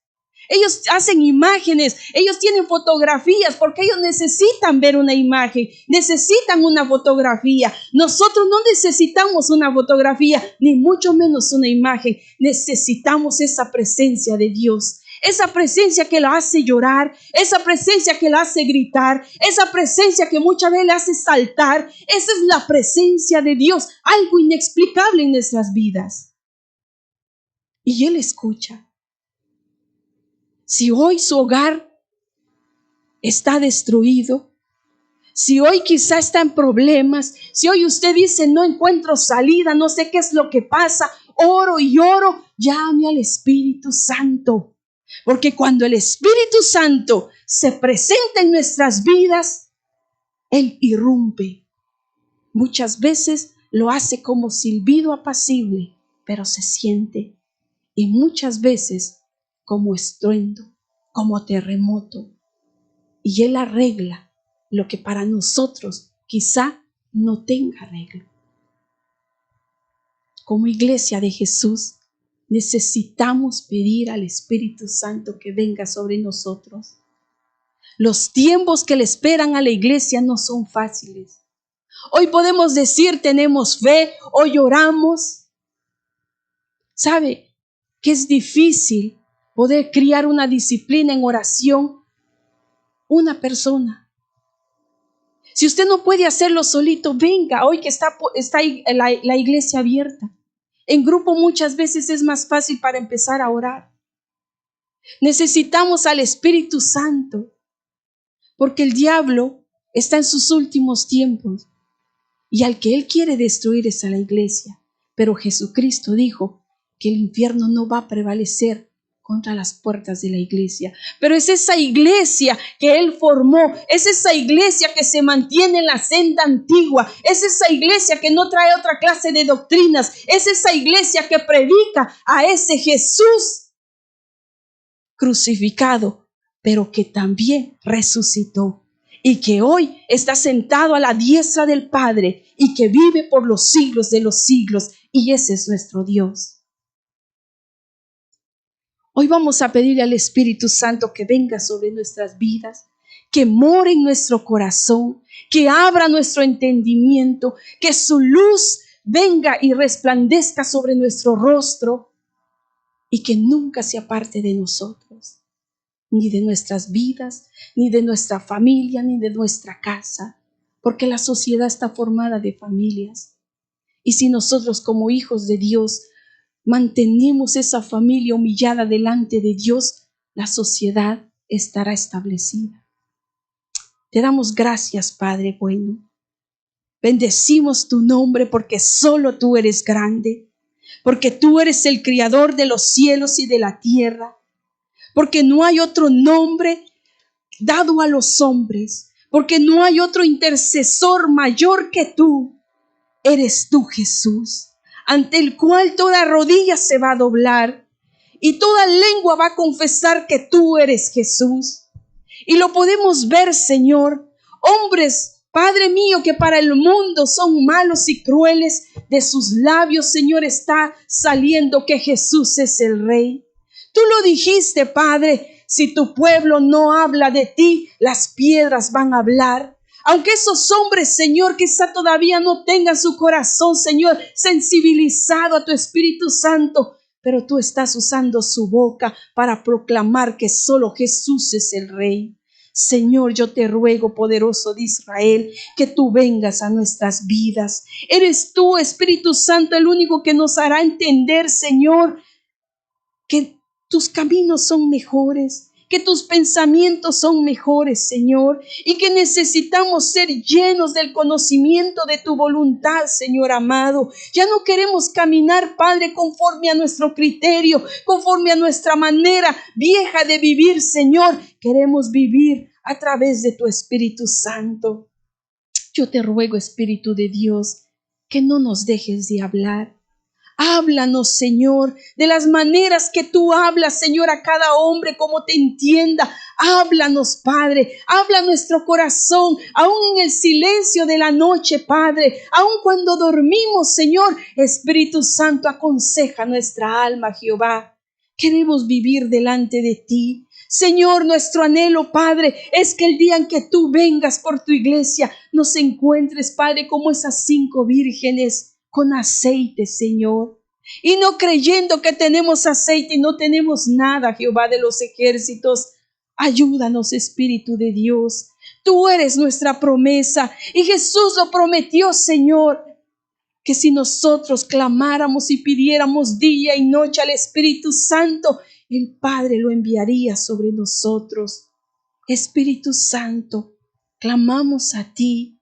Speaker 2: Ellos hacen imágenes, ellos tienen fotografías porque ellos necesitan ver una imagen, necesitan una fotografía. Nosotros no necesitamos una fotografía, ni mucho menos una imagen. Necesitamos esa presencia de Dios. esa presencia que la hace llorar, esa presencia que la hace gritar, esa presencia que muchas veces le hace saltar. Esa es la presencia de Dios, algo inexplicable en nuestras vidas. Y Él escucha. Si hoy su hogar está destruido, si hoy quizá está en problemas, si hoy usted dice no encuentro salida, no sé qué es lo que pasa, oro y oro, llame al Espíritu Santo. Porque cuando el Espíritu Santo se presenta en nuestras vidas, Él irrumpe. Muchas veces lo hace como silbido apacible, pero se siente. Y muchas veces como estruendo, como terremoto. Y Él arregla lo que para nosotros quizá no tenga arreglo. Como iglesia de Jesús, necesitamos pedir al Espíritu Santo que venga sobre nosotros. Los tiempos que le esperan a la iglesia no son fáciles. Hoy podemos decir tenemos fe, hoy oramos. ¿Sabe que es difícil poder criar una disciplina en oración? Una persona. Si usted no puede hacerlo solito, venga, hoy que está la iglesia abierta. En grupo muchas veces es más fácil para empezar a orar. Necesitamos al Espíritu Santo, porque el diablo está en sus últimos tiempos y al que él quiere destruir es a la iglesia. Pero Jesucristo dijo que el infierno no va a prevalecer contra las puertas de la iglesia. Pero es esa iglesia que Él formó, es esa iglesia que se mantiene en la senda antigua, es esa iglesia que no trae otra clase de doctrinas, es esa iglesia que predica a ese Jesús crucificado, pero que también resucitó y que hoy está sentado a la diestra del Padre y que vive por los siglos de los siglos, y ese es nuestro Dios. Hoy vamos a pedirle al Espíritu Santo que venga sobre nuestras vidas, que more en nuestro corazón, que abra nuestro entendimiento, que su luz venga y resplandezca sobre nuestro rostro y que nunca se aparte de nosotros, ni de nuestras vidas, ni de nuestra familia, ni de nuestra casa, porque la sociedad está formada de familias. Y si nosotros como hijos de Dios mantenemos esa familia humillada delante de Dios, la sociedad estará establecida. Te damos gracias, Padre bueno. Bendecimos tu nombre porque solo tú eres grande, porque tú eres el Creador de los cielos y de la tierra, porque no hay otro nombre dado a los hombres, porque no hay otro intercesor mayor que tú. Eres tú, Jesús, ante el cual toda rodilla se va a doblar y toda lengua va a confesar que tú eres Jesús. Y lo podemos ver, Señor, hombres, Padre mío, que para el mundo son malos y crueles, de sus labios, Señor, está saliendo que Jesús es el Rey. Tú lo dijiste, Padre, si tu pueblo no habla de ti, las piedras van a hablar. Aunque esos hombres, Señor, quizá todavía no tengan su corazón, Señor, sensibilizado a tu Espíritu Santo, pero tú estás usando su boca para proclamar que solo Jesús es el Rey. Señor, yo te ruego, poderoso de Israel, que tú vengas a nuestras vidas. Eres tú, Espíritu Santo, el único que nos hará entender, Señor, que tus caminos son mejores, que tus pensamientos son mejores, Señor, y que necesitamos ser llenos del conocimiento de tu voluntad, Señor amado. Ya no queremos caminar, Padre, conforme a nuestro criterio, conforme a nuestra manera vieja de vivir, Señor. Queremos vivir a través de tu Espíritu Santo. Yo te ruego, Espíritu de Dios, que no nos dejes de hablar. Háblanos, Señor, de las maneras que tú hablas, Señor, a cada hombre como te entienda. Háblanos, Padre, habla nuestro corazón, aún en el silencio de la noche, Padre, aún cuando dormimos, Señor. Espíritu Santo, aconseja nuestra alma, Jehová. Queremos vivir delante de ti. Señor, nuestro anhelo, Padre, es que el día en que tú vengas por tu iglesia, nos encuentres, Padre, como esas 5 vírgenes con aceite, Señor. y no creyendo que tenemos aceite y no tenemos nada, Jehová de los ejércitos. Ayúdanos, Espíritu de Dios. Tú eres nuestra promesa y Jesús lo prometió, Señor, que si nosotros clamáramos y pidiéramos día y noche al Espíritu Santo, el Padre lo enviaría sobre nosotros. Espíritu Santo, clamamos a ti.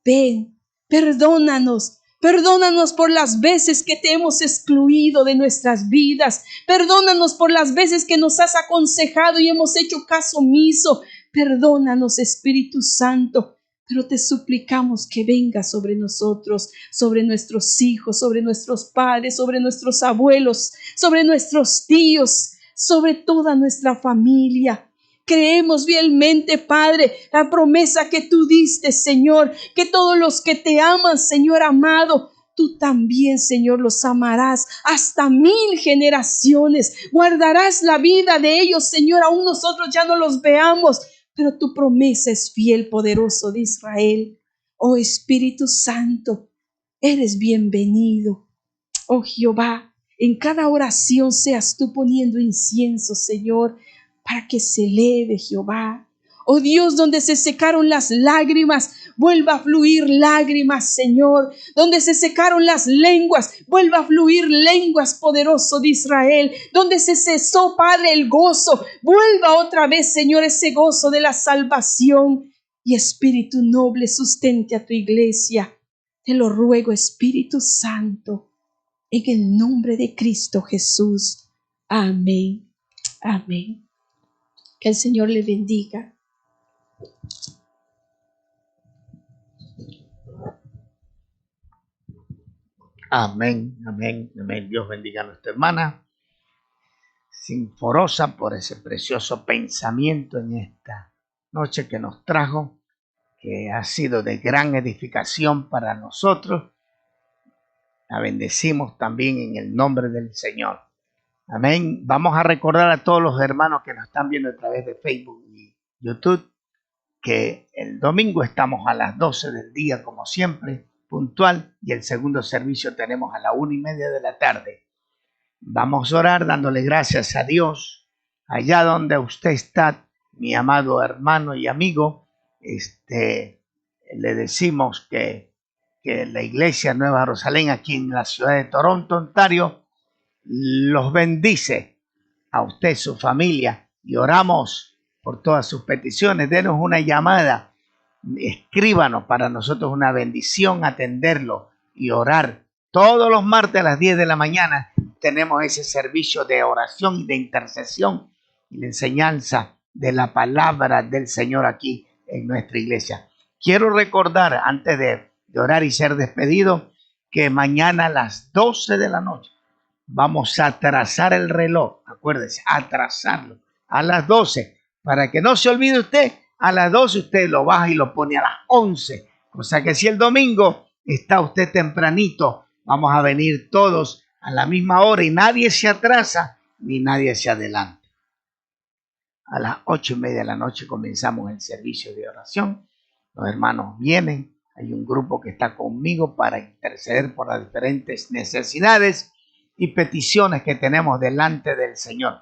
Speaker 2: Ven, perdónanos. Perdónanos por las veces que te hemos excluido de nuestras vidas. Perdónanos por las veces que nos has aconsejado y hemos hecho caso omiso. Perdónanos, Espíritu Santo. Pero te suplicamos que vengas sobre nosotros, sobre nuestros hijos, sobre nuestros padres, sobre nuestros abuelos, sobre nuestros tíos, sobre toda nuestra familia. Creemos fielmente, Padre, la promesa que tú diste, Señor, que todos los que te aman, Señor amado, tú también, Señor, los amarás hasta 1000 generaciones. Guardarás la vida de ellos, Señor, aún nosotros ya no los veamos, pero tu promesa es fiel, poderoso de Israel. Oh Espíritu Santo, eres bienvenido. Oh Jehová, en cada oración seas tú poniendo incienso, Señor, para que se eleve, Jehová. Oh Dios, donde se secaron las lágrimas, vuelva a fluir lágrimas, Señor. Donde se secaron las lenguas, vuelva a fluir lenguas, poderoso de Israel. Donde se cesó, Padre, el gozo, vuelva otra vez, Señor, ese gozo de la salvación. Y Espíritu noble, sustente a tu iglesia. Te lo ruego, Espíritu Santo, en el nombre de Cristo Jesús. Amén. Amén. Que el Señor le bendiga.
Speaker 1: Amén, amén, amén. Dios bendiga a nuestra hermana Sinforosa por ese precioso pensamiento en esta noche que nos trajo, que ha sido de gran edificación para nosotros. La bendecimos también en el nombre del Señor. Amén. Vamos a recordar a todos los hermanos que nos están viendo a través de Facebook y YouTube que el domingo estamos a las 12 del día, como siempre, puntual, y el segundo servicio tenemos a la 1:30 de la tarde. Vamos a orar dándole gracias a Dios allá donde usted está, mi amado hermano y amigo. Le decimos que la Iglesia Nueva Jerusalén aquí en la ciudad de Toronto, Ontario, los bendice a usted, su familia, y oramos por todas sus peticiones. Denos una llamada, escríbanos, para nosotros una bendición atenderlo y orar. Todos los martes a las 10 de la mañana tenemos ese servicio de oración y de intercesión y la enseñanza de la palabra del Señor aquí en nuestra iglesia. Quiero recordar, antes de orar y ser despedido, que mañana a las 12 de la noche vamos a atrasar el reloj. Acuérdese, atrasarlo a las 12, para que no se olvide usted. A las 12 usted lo baja y lo pone a las 11. O sea que si el domingo está usted tempranito, vamos a venir todos a la misma hora y nadie se atrasa ni nadie se adelanta. A las 8:30 de la noche comenzamos el servicio de oración. Los hermanos vienen. Hay un grupo que está conmigo para interceder por las diferentes necesidades y peticiones que tenemos delante del Señor.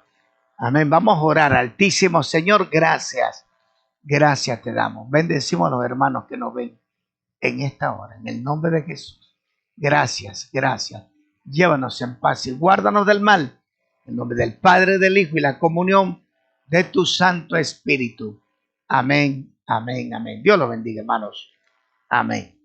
Speaker 1: Amén. Vamos a orar. Altísimo Señor, gracias. Gracias te damos. Bendecimos a los hermanos que nos ven en esta hora, en el nombre de Jesús. Gracias, gracias. Llévanos en paz y guárdanos del mal. En nombre del Padre, del Hijo y la comunión de tu Santo Espíritu. Amén, amén, amén. Dios los bendiga, hermanos. Amén.